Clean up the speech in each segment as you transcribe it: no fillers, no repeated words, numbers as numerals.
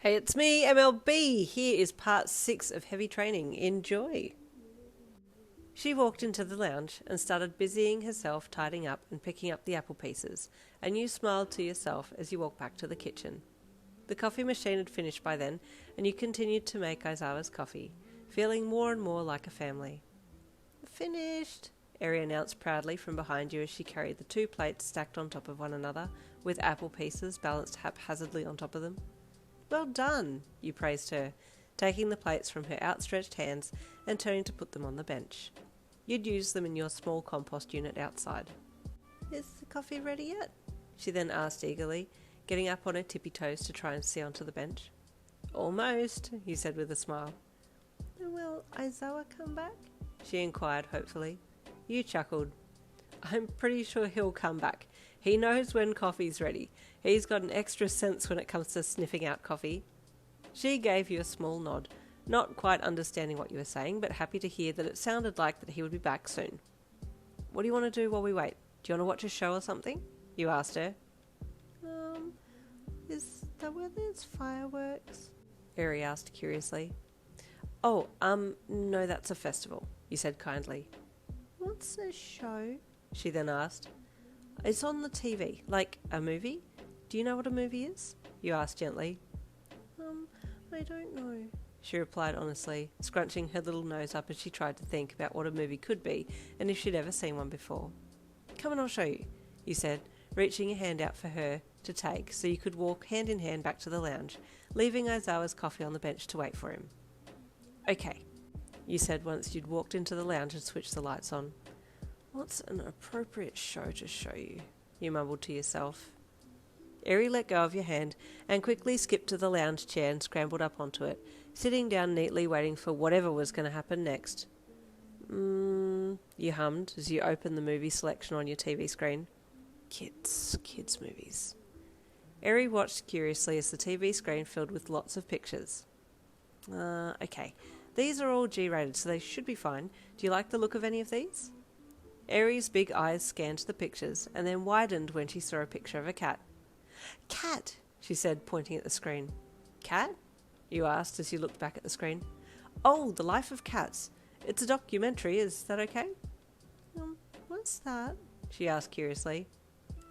Hey, it's me, MLB. Here is part 6 of heavy training. Enjoy. She walked into the lounge and started busying herself tidying up and picking up the apple pieces, and you smiled to yourself as you walked back to the kitchen. The coffee machine had finished by then, and you continued to make Aizawa's coffee, feeling more and more like a family. Finished, Eri announced proudly from behind you as she carried the 2 plates stacked on top of one another, with apple pieces balanced haphazardly on top of them. Well done, you praised her, taking the plates from her outstretched hands and turning to put them on the bench. You'd used them in your small compost unit outside. Is the coffee ready yet? She then asked eagerly, getting up on her tippy toes to try and see onto the bench. Almost, you said with a smile. Will Aizawa come back? She inquired hopefully. You chuckled. I'm pretty sure he'll come back. He knows when coffee's ready. He's got an extra sense when it comes to sniffing out coffee. She gave you a small nod, not quite understanding what you were saying, but happy to hear that it sounded like that he would be back soon. What do you want to do while we wait? Do you want to watch a show or something? You asked her. Is that where there's fireworks? Eri asked curiously. Oh, no, that's a festival, you said kindly. What's a show? She then asked. It's on the TV, like a movie. Do you know what a movie is? You asked gently. I don't know, she replied honestly, scrunching her little nose up as she tried to think about what a movie could be and if she'd ever seen one before. Come and I'll show you said, reaching a hand out for her to take so you could walk hand in hand back to the lounge, leaving Aizawa's coffee on the bench to wait for him. Okay, you said once you'd walked into the lounge and switched the lights on. What's an appropriate show to show you? You mumbled to yourself. Eri let go of your hand and quickly skipped to the lounge chair and scrambled up onto it, sitting down neatly waiting for whatever was going to happen next. You hummed as you opened the movie selection on your TV screen. Kids movies. Eri watched curiously as the TV screen filled with lots of pictures. Okay. These are all G-rated, so they should be fine. Do you like the look of any of these? Eri's big eyes scanned the pictures and then widened when she saw a picture of a cat. Cat, she said, pointing at the screen. Cat? You asked as you looked back at the screen. Oh, The Life of Cats. It's a documentary, is that okay? What's that? She asked curiously.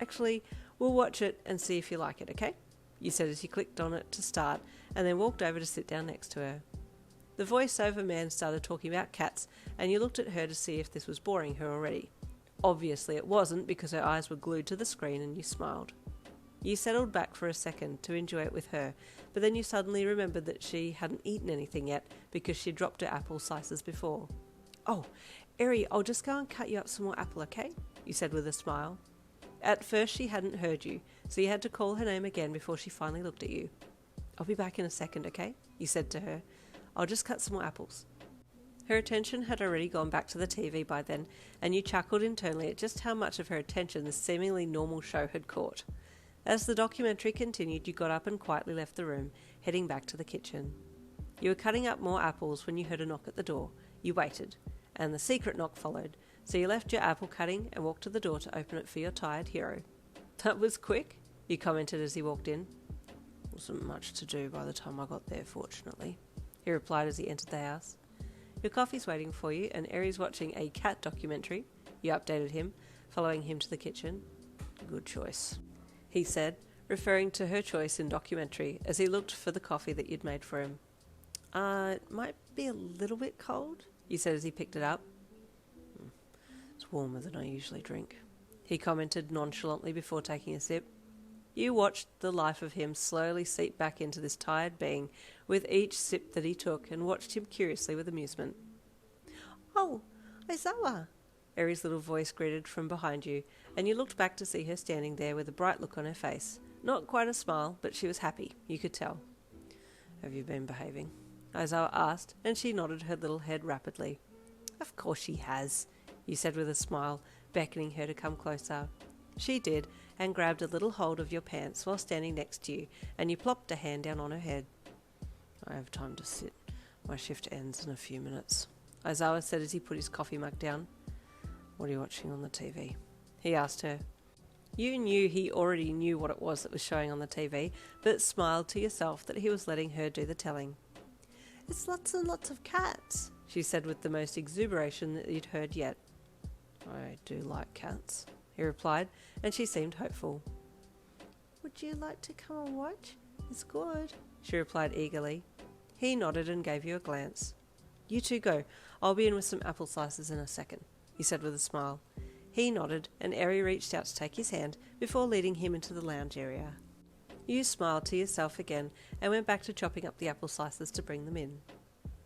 Actually, we'll watch it and see if you like it, okay? You said as you clicked on it to start and then walked over to sit down next to her. The voiceover man started talking about cats and you looked at her to see if this was boring her already. Obviously it wasn't because her eyes were glued to the screen and you smiled. You settled back for a second to enjoy it with her, but then you suddenly remembered that she hadn't eaten anything yet because she dropped her apple slices before. Oh, Eri, I'll just go and cut you up some more apple, okay? You said with a smile. At first she hadn't heard you, so you had to call her name again before she finally looked at you. I'll be back in a second, okay? You said to her. I'll just cut some more apples. Her attention had already gone back to the TV by then, and you chuckled internally at just how much of her attention this seemingly normal show had caught. As the documentary continued, you got up and quietly left the room, heading back to the kitchen. You were cutting up more apples when you heard a knock at the door. You waited, and the secret knock followed, so you left your apple cutting and walked to the door to open it for your tired hero. That was quick, you commented as he walked in. Wasn't much to do by the time I got there, fortunately, he replied as he entered the house. Your coffee's waiting for you, and Eri's watching a cat documentary, you updated him, following him to the kitchen. Good choice, he said, referring to her choice in documentary as he looked for the coffee that you'd made for him. It might be a little bit cold, you said as he picked it up. It's warmer than I usually drink, he commented nonchalantly before taking a sip. You watched the life of him slowly seep back into this tired being with each sip that he took and watched him curiously with amusement. Oh, Aizawa, Eri's little voice greeted from behind you, and you looked back to see her standing there with a bright look on her face. Not quite a smile, but she was happy, you could tell. Have you been behaving? Aizawa asked, and she nodded her little head rapidly. Of course she has, you said with a smile, beckoning her to come closer. She did, and grabbed a little hold of your pants while standing next to you, and you plopped a hand down on her head. I have time to sit. My shift ends in a few minutes, Aizawa said as he put his coffee mug down. What are you watching on the TV? He asked her. You knew he already knew what it was that was showing on the TV, but smiled to yourself that he was letting her do the telling. "It's lots and lots of cats," she said with the most exuberation that you'd heard yet. "I do like cats," he replied, and she seemed hopeful. "Would you like to come and watch? It's good," she replied eagerly. He nodded and gave you a glance. "You two go. I'll be in with some apple slices in a second," he said with a smile. He nodded, and Eri reached out to take his hand before leading him into the lounge area. You smiled to yourself again and went back to chopping up the apple slices to bring them in.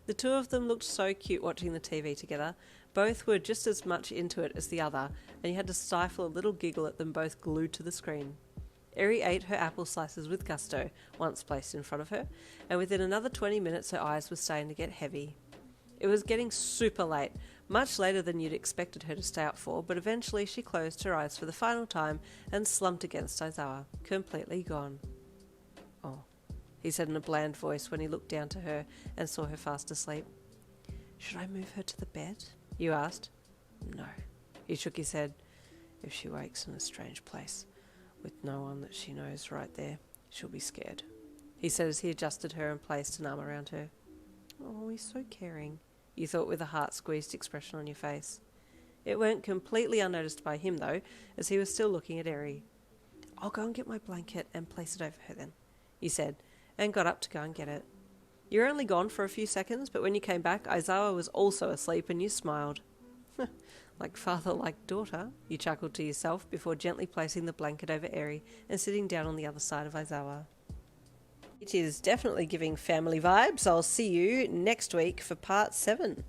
The two of them looked so cute watching the TV together. Both were just as much into it as the other, and you had to stifle a little giggle at them both glued to the screen. Eri ate her apple slices with gusto, once placed in front of her, and within another 20 minutes her eyes were starting to get heavy. It was getting super late, much later than you'd expected her to stay up for, but eventually she closed her eyes for the final time and slumped against Aizawa, completely gone. "Oh," he said in a bland voice when he looked down to her and saw her fast asleep. "Should I move her to the bed?" you asked. "No," he shook his head. "If she wakes in a strange place, with no one that she knows right there, she'll be scared," he said as he adjusted her and placed an arm around her. "Oh, he's so caring," you thought with a heart-squeezed expression on your face. It went completely unnoticed by him, though, as he was still looking at Eri. "I'll go and get my blanket and place it over her then," he said, and got up to go and get it. You were only gone for a few seconds, but when you came back, Aizawa was also asleep and you smiled. "Like father, like daughter," you chuckled to yourself before gently placing the blanket over Eri and sitting down on the other side of Aizawa. It is definitely giving family vibes. I'll see you next week for part 7.